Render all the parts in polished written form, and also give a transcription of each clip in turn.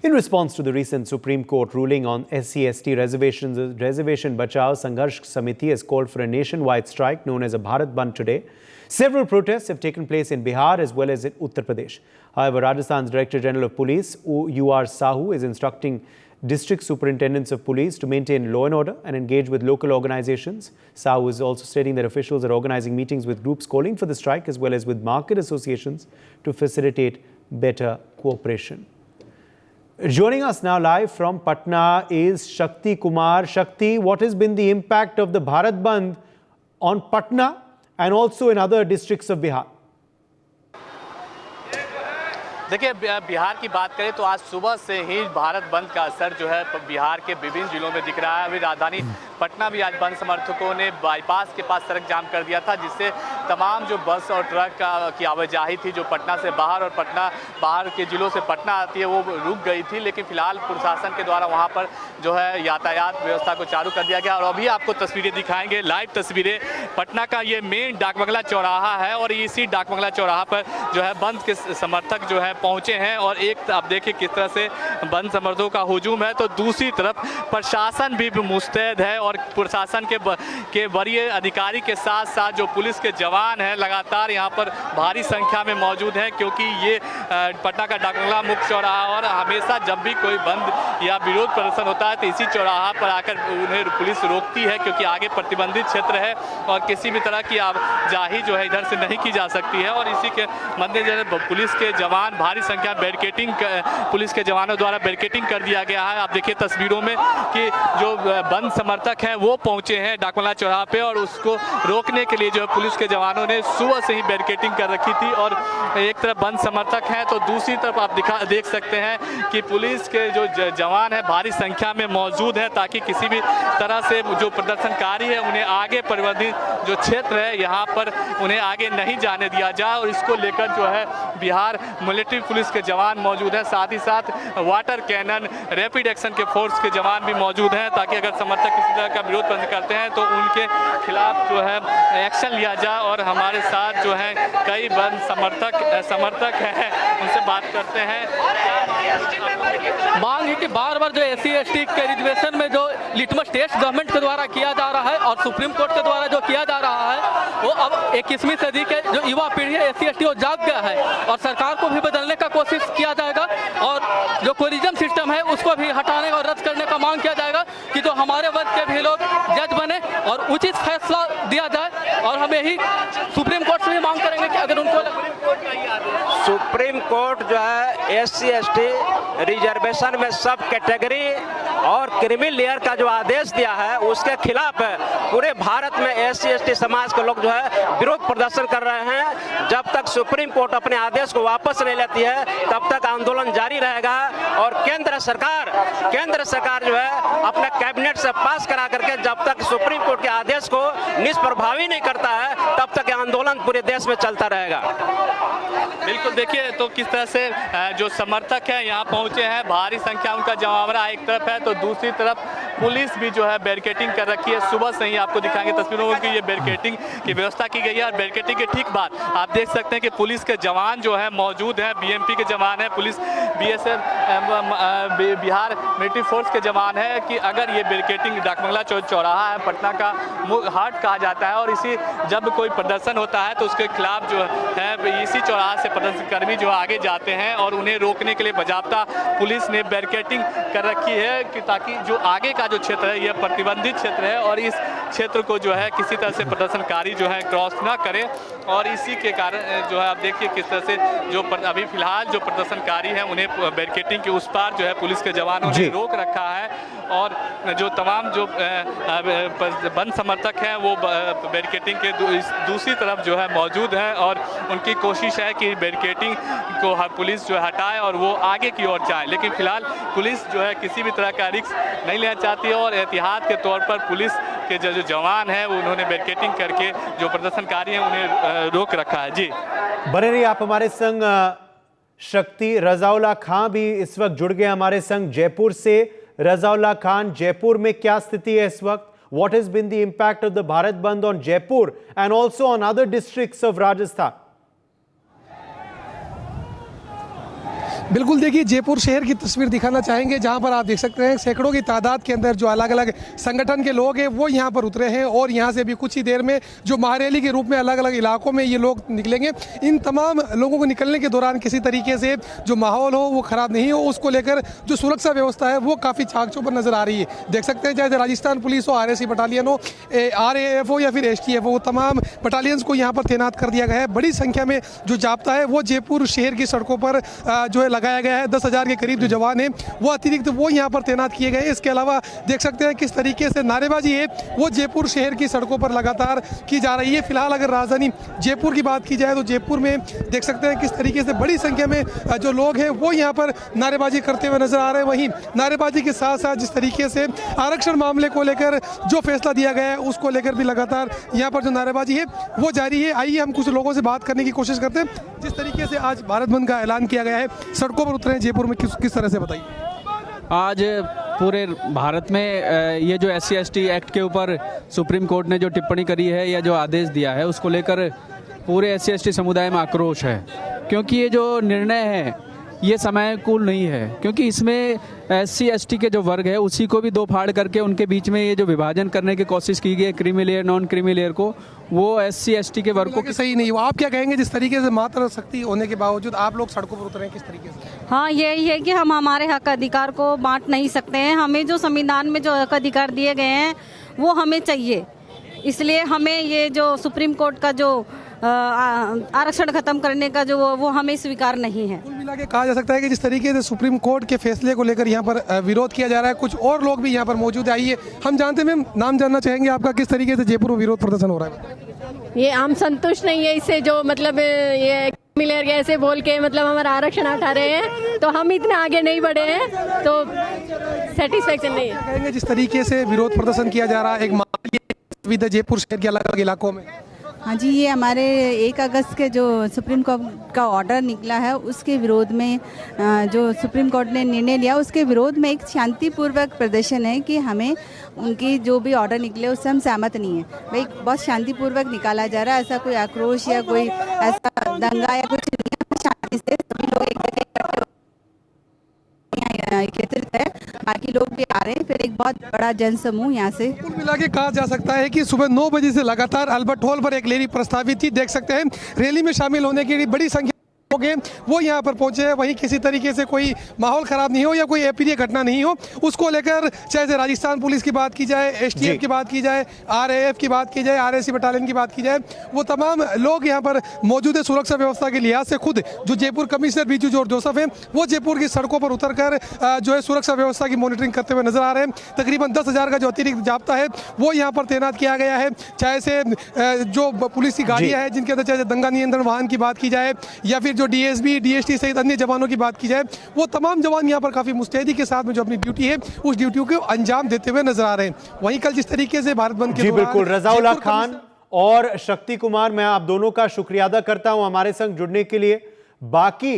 In response to the recent Supreme Court ruling on SC/ST reservations, Reservation Bachao Sangharsh Samiti has called for a nationwide strike known as a Bharat Bandh today. Several protests have taken place in Bihar as well as in Uttar Pradesh. However, Rajasthan's Director General of Police, UR Sahu, is instructing district superintendents of police to maintain law and order and engage with local organizations. Sahu is also stating that officials are organizing meetings with groups calling for the strike as well as with market associations to facilitate better cooperation. Joining us now live from Patna is Shakti Kumar. Shakti, what has been the impact of the Bharat Bandh on Patna and also in other districts of Bihar? देखिए, बिहार की बात करें तो आज सुबह से ही भारत बंद का असर जो है बिहार के विभिन्न जिलों में दिख रहा है। अभी राजधानी पटना भी आज बंद समर्थकों ने बाईपास के पास सड़क जाम कर दिया था, जिससे तमाम जो बस और ट्रक की आवाजाही थी जो पटना से बाहर और पटना बाहर के जिलों से पटना आती है वो रुक गई थी। लेकिन फिलहाल प्रशासन के द्वारा वहाँ पर जो है यातायात व्यवस्था को चालू कर दिया गया। और अभी आपको तस्वीरें दिखाएंगे, लाइव तस्वीरें। पटना का ये मेन डाकबंगला चौराहा है और इसी डाकबंगला चौराहा पर जो है बंद के समर्थक जो है पहुंचे हैं। और एक आप देखिए किस तरह से बंद समर्थकों का हुजूम है, तो दूसरी तरफ प्रशासन भी मुस्तैद है और प्रशासन के वरीय अधिकारी के साथ साथ जो पुलिस के जवान हैं लगातार यहाँ पर भारी संख्या में मौजूद हैं, क्योंकि ये पटना का डाकबंगला मुख्य चौराहा और हमेशा जब भी कोई बंद या विरोध प्रदर्शन होता है तो इसी चौराहा पर आकर उन्हें पुलिस रोकती है, क्योंकि आगे प्रतिबंधित क्षेत्र है और किसी भी तरह की आवाजाही जो है इधर से नहीं की जा सकती है। और इसी के मद्देनजर पुलिस के जवान भारी संख्या बैरिकेडिंग पुलिस के जवानों द्वारा बैरिकेडिंग कर दिया गया है। आप देखिए तस्वीरों में कि जो बंद समर्थक हैं वो पहुंचे हैं डाकबंगला चौराहा पे और उसको रोकने के लिए जो है पुलिस के जवानों ने सुबह से ही बैरिकेडिंग कर रखी थी। और एक तरफ बंद समर्थक हैं तो दूसरी तरफ आप देख सकते हैं कि पुलिस के जो जवान हैं भारी संख्या में मौजूद हैं, ताकि किसी भी तरह से जो प्रदर्शनकारी है उन्हें आगे प्रतिबंधित जो क्षेत्र है यहाँ पर उन्हें आगे नहीं जाने दिया जाए। और इसको लेकर जो है बिहार मिलिट्री पुलिस के जवान मौजूद हैं, साथ ही साथ वाटर कैनन रैपिड एक्शन के फोर्स के जवान भी मौजूद हैं, ताकि अगर समर्थक किसी तरह का विरोध प्रदर्शन करते हैं तो उनके खिलाफ जो है एक्शन लिया जाए। और हमारे साथ जो है कई बंद समर्थक हैं, उनसे बात करते हैं। मांग है कि बार बार जो SC/ST के रिजर्वेशन में जो लिटमस टेस्ट गवर्नमेंट के द्वारा किया जा रहा है और सुप्रीम कोर्ट के द्वारा जो किया जा रहा है वो अब 21वीं सदी के जो युवा पीढ़ी है SC/ST वो जाग गया है और सरकार को भी बदलने का कोशिश किया जाएगा और जो कोलिजम सिस्टम है उसको भी हटाने और रद्द करने का मांग किया जाएगा कि जो हमारे वर्ग के भी लोग जज बने और उचित फैसला दिया जाए। और हम यही सुप्रीम कोर्ट से भी मांग करेंगे कि अगर उनको सुप्रीम कोर्ट जो है SC/ST रिजर्वेशन में सब कैटेगरी और क्रिमिनल लेयर का जो आदेश दिया है उसके खिलाफ पूरे भारत में SC/ST समाज के लोग जो है विरोध प्रदर्शन कर रहे हैं। जब तक सुप्रीम कोर्ट अपने आदेश को वापस नहीं लेती है तब तक आंदोलन जारी रहेगा। और केंद्र सरकार जो है अपने कैबिनेट से पास करा करके जब तक सुप्रीम कोर्ट के आदेश को निष्प्रभावी नहीं करता है तब तक आंदोलन पूरे देश में चलता रहेगा। बिल्कुल, देखिए तो किस तरह से जो समर्थक हैं यहाँ पहुँचे हैं, भारी संख्या उनका जमावड़ा एक तरफ है तो दूसरी तरफ पुलिस भी जो है बैरिकेडिंग कर रखी है। सुबह से ही आपको दिखाएंगे तस्वीरों में कि ये बैरिकेडिंग की व्यवस्था की गई है। और बैरिकेडिंग के ठीक बाद आप देख सकते हैं कि पुलिस के जवान जो है मौजूद हैं, BMP के जवान हैं, police BSF Bihar military force के जवान है कि अगर ये बैरिकेडिंग डाकबंगला चौराहा है पटना का हार्ट कहा जाता है और इसी जब कोई प्रदर्शन होता है तो उसके खिलाफ जो है इसी चौराहा से प्रदर्शनकर्मी जो आगे जाते हैं और उन्हें रोकने के लिए बाकायदा पुलिस ने बैरिकेडिंग कर रखी है कि ताकि जो आगे का जो क्षेत्र है यह प्रतिबंधित क्षेत्र है और इस क्षेत्र को जो है किसी तरह से प्रदर्शनकारी जो है क्रॉस ना करें। और इसी के कारण जो है आप देखिए किस तरह से जो अभी फिलहाल जो प्रदर्शनकारी हैं उन्हें बैरिकेडिंग के उस पार जो है पुलिस के जवानों ने रोक रखा है। और जो तमाम जो बंद समर्थक हैं वो बैरिकेडिंग के दूसरी तरफ जो है मौजूद हैं और उनकी कोशिश है कि बैरिकेडिंग को पुलिस जो हटाए और वो आगे की ओर जाए। लेकिन फिलहाल पुलिस जो है किसी भी तरह का रिस्क नहीं लेना चाहती है और एहतियात के तौर पर पुलिस के जो जवान हैं उन्होंने बैरिकेडिंग करके जो प्रदर्शनकारी हैं उन्हें रोक रखा है। जी बने रहिए आप हमारे संग। शक्ति, रजाउल्लाह खान भी इस वक्त जुड़ गए हमारे संग जयपुर से। रजाउल्लाह खान, जयपुर में क्या स्थिति है इस वक्त? What has been the impact of the Bharat Bandh on Jaipur and also on other districts of Rajasthan? बिल्कुल, देखिए जयपुर शहर की तस्वीर दिखाना चाहेंगे जहां पर आप देख सकते हैं सैकड़ों की तादाद के अंदर जो अलग अलग संगठन के लोग हैं वो यहां पर उतरे हैं और यहां से भी कुछ ही देर में जो महारैली के रूप में अलग अलग इलाकों में ये लोग निकलेंगे। इन तमाम लोगों को निकलने के दौरान किसी तरीके से जो माहौल हो वो ख़राब नहीं हो, उसको लेकर जो सुरक्षा व्यवस्था है वो काफ़ी चाक चौबंद नज़र आ रही है। देख सकते हैं चाहे राजस्थान पुलिस हो, RAC बटालियन हो, RAF हो या फिर STF हो, तमाम बटालियंस को यहाँ पर तैनात कर दिया गया है। बड़ी संख्या में जो जाब्ता है वो जयपुर शहर की सड़कों पर जो है लगाया गया है। 10,000 के करीब जो जवान हैं वो अतिरिक्त वो यहाँ पर तैनात किए गए हैं। इसके अलावा देख सकते हैं किस तरीके से नारेबाजी है वो जयपुर शहर की सड़कों पर लगातार की जा रही है। फिलहाल अगर राजधानी जयपुर की बात की जाए तो जयपुर में देख सकते हैं किस तरीके से बड़ी संख्या में जो लोग हैं वो यहाँ पर नारेबाजी करते हुए नजर आ रहे हैं। वहीं नारेबाजी के साथ साथ जिस तरीके से आरक्षण मामले को लेकर जो फैसला दिया गया है उसको लेकर भी लगातार यहाँ पर जो नारेबाजी है वो जारी है। आइए हम कुछ लोगों से बात करने की कोशिश करते हैं। जिस तरीके से आज भारत बंद का ऐलान किया गया है, सड़कों पर उतरे जयपुर में, किस तरह से बताइए। आज पूरे भारत में ये जो SC/ST एक्ट के ऊपर सुप्रीम कोर्ट ने जो टिप्पणी करी है या जो आदेश दिया है उसको लेकर पूरे SC/ST समुदाय में आक्रोश है, क्योंकि ये जो निर्णय है ये समयानुकूल नहीं है। क्योंकि इसमें SC/ST के जो वर्ग है उसी को भी दो फाड़ करके उनके बीच में ये जो विभाजन करने की कोशिश की गई है, creamy layer non creamy layer को, वो SC/ST के वर्ग को सही नहीं हुआ। आप क्या कहेंगे जिस तरीके से मात्र शक्ति होने के बावजूद आप लोग सड़कों पर उतरे हैं, किस तरीके से? हाँ, यही है कि हम हमारे हक अधिकार को बांट नहीं सकते हैं। हमें जो संविधान में जो हक अधिकार दिए गए हैं वो हमें चाहिए। इसलिए हमें ये जो सुप्रीम कोर्ट का जो आरक्षण खत्म करने का जो वो हमें स्वीकार नहीं है। कुल मिला के कहा जा सकता है कि जिस तरीके से सुप्रीम कोर्ट के फैसले को लेकर यहाँ पर विरोध किया जा रहा है, कुछ और लोग भी यहाँ पर मौजूद है। आइए हम जानते हैं, मैम नाम जानना चाहेंगे आपका, किस तरीके से जयपुर में विरोध प्रदर्शन हो रहा है? ये हम संतुष्ट नहीं है इससे, जो मतलब ये मिलेर ऐसे बोल के मतलब हमारा आरक्षण हटा रहे हैं, तो हम इतना आगे नहीं बढ़े हैं, तो सेटिस्फेक्शन नहीं है। कहेंगे जिस तरीके से विरोध प्रदर्शन किया जा रहा है एक मामले जयपुर शहर के अलग अलग इलाकों में। हाँ जी, ये हमारे 1 अगस्त के जो सुप्रीम कोर्ट का ऑर्डर निकला है उसके विरोध में जो सुप्रीम कोर्ट ने निर्णय लिया उसके विरोध में एक शांतिपूर्वक प्रदर्शन है कि हमें उनकी जो भी ऑर्डर निकले उससे हम सहमत नहीं है। भाई बहुत शांतिपूर्वक निकाला जा रहा है, ऐसा कोई आक्रोश या कोई ऐसा दंगा या कुछ नहीं है। शांति से सभी लोग एक जगह एकत्रित है, बाकी लोग भी आ रहे हैं, फिर एक बहुत बड़ा जनसमूह यहाँ से। कुल मिला के कहा जा सकता है कि सुबह 9 बजे से लगातार अल्बर्ट हॉल पर एक रैली प्रस्तावित थी। देख सकते हैं रैली में शामिल होने के लिए बड़ी संख्या लोग हैं वो यहाँ पर पहुंचे हैं। वहीं किसी तरीके से कोई माहौल खराब नहीं हो या कोई अप्रिय घटना नहीं हो, उसको लेकर चाहे राजस्थान पुलिस की बात की जाए, STF की बात की जाए, RAF की बात की जाए, RAC बटालियन की बात की जाए, वो तमाम लोग यहाँ पर मौजूद है। सुरक्षा व्यवस्था के लिहाज से खुद जो Jaipur commissioner Biju George Joseph हैं वो जयपुर की सड़कों पर उतर कर जो है सुरक्षा व्यवस्था की मॉनिटरिंग करते हुए नजर आ रहे हैं। तकरीबन 10,000 का जो अतिरिक्त जाब्ता है वो यहाँ पर तैनात किया गया है। चाहे से जो पुलिस की गाड़ियाँ हैं जिनके अंदर चाहे दंगा नियंत्रण वाहन की बात की जाए या फिर जो DSB, DST सहित अन्य जवानों की बात की जाए, वो तमाम जवान यहाँ पर काफी मुस्तैदी के साथ में जो अपनी ड्यूटी है उस ड्यूटी को अंजाम देते हुए नजर आ रहे हैं। वहीं कल जिस तरीके से भारत बंद के जी बिल्कुल, रज़ाउल्लाह खान और शक्ति कुमार, मैं आप दोनों का शुक्रिया अदा करता हूं हमारे संग जुड़ने के लिए। बाकी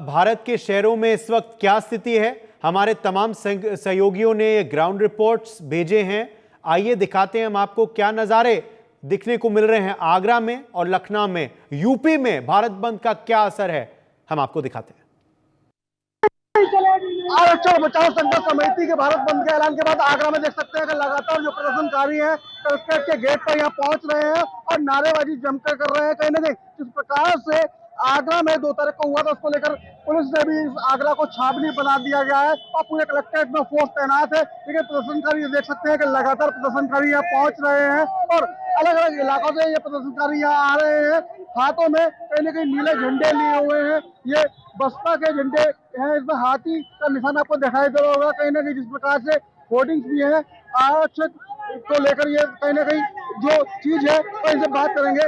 भारत के शहरों में इस वक्त क्या स्थिति है, हमारे तमाम सहयोगियों ने ग्राउंड रिपोर्ट्स भेजे हैं। आइए दिखाते हैं हम आपको क्या नज़ारे दिखने को मिल रहे हैं आगरा में और लखनऊ में। यूपी में भारत बंद का क्या असर है, हम आपको दिखाते हैं। आरक्षण बचाओ संघर्ष समिति के भारत बंद के ऐलान के बाद आगरा में देख सकते हैं कि लगातार जो प्रदर्शनकारी हैं कलेक्ट्रेट के गेट पर यहाँ पहुंच रहे हैं और नारेबाजी जमकर कर रहे हैं। कहीं ना कहीं जिस प्रकार से आगरा में 2 तारीख को हुआ था उसको लेकर पुलिस ने भी इस आगरा को छावनी बना दिया गया है और पूरे कलेक्ट्रेट में फोर्स तैनात है। लेकिन प्रदर्शनकारी देख सकते हैं कि लगातार प्रदर्शनकारी यहाँ पहुंच रहे हैं और अलग अलग इलाकों से ये प्रदर्शनकारी यहाँ आ रहे हैं। हाथों में कहीं ना कहीं नीले झंडे लिए हुए हैं, ये बसपा के झंडे हैं, इसमें हाथी का निशान आपको दिखाई दे रहा होगा। कहीं ना कहीं जिस प्रकार से होर्डिंग्स भी हैं आरक्षण को लेकर, ये कहीं ना कहीं जो चीज है तो इनसे बात करेंगे।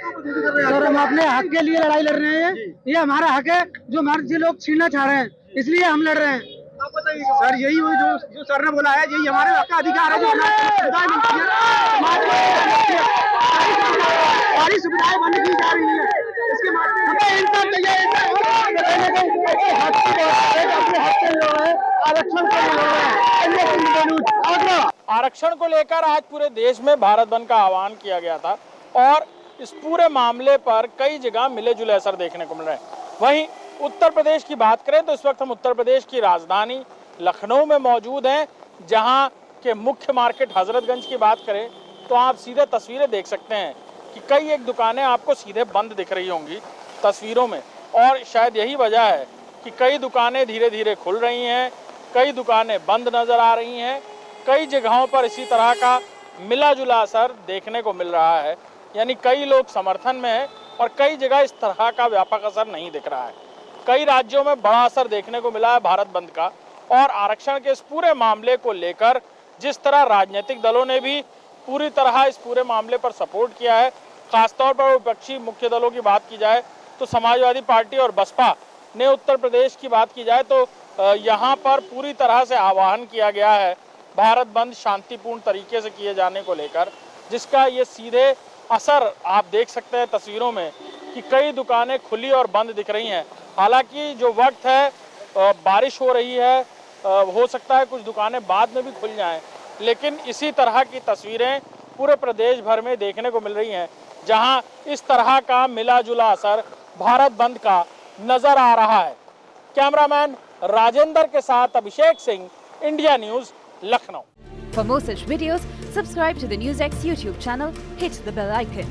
सर, हम अपने हक के लिए लड़ाई लड़ रहे हैं, ये हमारा हक है जो मर्जी लोग छीनना चाह रहे हैं, इसलिए हम लड़ रहे हैं। आप बताइए सर, यही हुई जो सर ने बोला है, यही हमारे हक का अधिकार है, जो सारी सुविधाएं बंद की जा रही है। इसके आरक्षण को लेकर आज पूरे देश में भारत बंद का आह्वान किया गया था और इस पूरे मामले पर कई जगह मिले जुले असर देखने को मिल रहे हैं। वहीं उत्तर प्रदेश की बात करें तो इस वक्त हम उत्तर प्रदेश की राजधानी लखनऊ में मौजूद हैं, जहां के मुख्य मार्केट हजरतगंज की बात करें तो आप सीधे तस्वीरें देख सकते हैं कि कई एक दुकानें आपको सीधे बंद दिख रही होंगी तस्वीरों में, और शायद यही वजह है कि कई दुकानें धीरे धीरे खुल रही हैं, कई दुकानें बंद नज़र आ रही हैं। कई जगहों पर इसी तरह का मिला जुला असर देखने को मिल रहा है, यानी कई लोग समर्थन में हैं और कई जगह इस तरह का व्यापक असर नहीं दिख रहा है। कई राज्यों में बड़ा असर देखने को मिला है भारत बंद का, और आरक्षण के इस पूरे मामले को लेकर जिस तरह राजनीतिक दलों ने भी पूरी तरह इस पूरे मामले पर सपोर्ट किया है, खासतौर पर विपक्षी मुख्य दलों की बात की जाए तो समाजवादी पार्टी और बसपा ने उत्तर प्रदेश की बात की जाए तो यहाँ पर पूरी तरह से आह्वान किया गया है भारत बंद शांतिपूर्ण तरीके से किए जाने को लेकर, जिसका ये सीधे असर आप देख सकते हैं तस्वीरों में कि कई दुकानें खुली और बंद दिख रही हैं। हालांकि जो वक्त है बारिश हो रही है, हो सकता है कुछ दुकानें बाद में भी खुल जाएं, लेकिन इसी तरह की तस्वीरें पूरे प्रदेश भर में देखने को मिल रही हैं, जहां इस तरह का मिला जुला असर भारत बंद का नजर आ रहा है। कैमरामैन राजेंद्र के साथ Abhishek Singh, India news, Lucknow. For more such videos, subscribe to the NewsX YouTube channel, hit the bell icon.